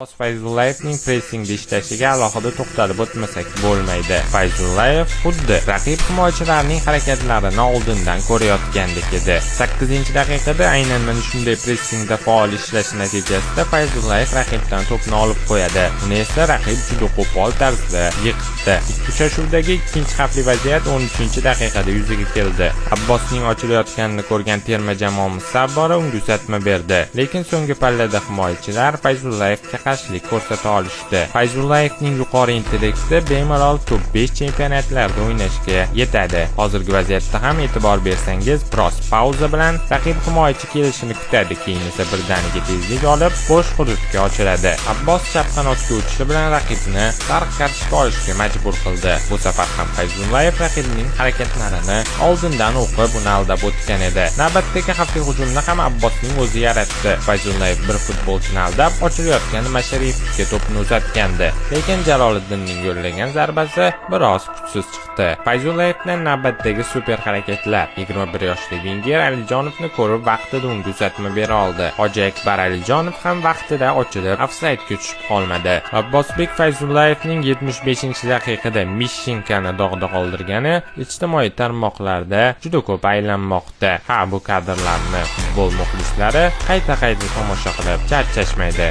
Fayzullayevning pressingda ishlashiga alohida to'xtalib o'tmasak bo'lmaydi. Fayzullayev xuddi raqib himoyachilarning harakatlarini oldindan ko'rayotgandek edi. 8-daqiqada aynan mana shunday pressingda faol ishlash natijasida Fayzullayev raqibdan to'pni olib qo'yadi. Uni esa raqib juda qo'pol tarzda yiqitdi. Uchrashuvdagi ikkinchi xavfli vaziyat 13-daqiqada yuzaga keldi. Abbosning ochilayotganini ko'rgan terma jamoamiz Sabbora unga uzatma berdi. Lekin so'nggi pallada himoyachilar Fayzullayevga qarshilik ko'rsata olishdi. Fayzullayevning yuqori intellekti bemalol top 5 chempionatlarda o'ynashga yetadi. Hozirgi vaziyatda ham e'tibor bersangiz, biroz pauza bilan raqib himoyachi kelishini kutadi, keyin esa birdaniga tezlik olib, bo'sh hududga ochiladi. Abbos chap qanotga o'tishi bilan raqibni sariq kartochka olishga majbur qildi. Bu safar ham Fayzullayev raqibning harakatlarini oldindan o'qib, uni aldab o'tgan edi. Navbatdagi xavfli hujumni ham Abbosning o'zi yaratdi. Fayzullayev bir futbolchini aldab, ochilayotgan Masharipga to'pni uzatgandi. Lekin Jaloliddinning yo'llagan zarbasi biroz kuchsiz chiqdi. Fayzullayevdan navbatdagi super harakatlar. 21 yoshli Venger Alijonovni ko'rib vaqtida unga uzatma bera oldi. Hoji Akbar Alijonov ham vaqtida ochilib, ofsaydga tushib qolmadi. Abbosbek Fayzullayevning 75-daqiqada Mishinkani dog'da qoldirgani ijtimoiy tarmoqlarda juda ko'p aylanmoqda. Bu kadrlarni futbol muxlislari qayta tomosha qilib charchashmaydi.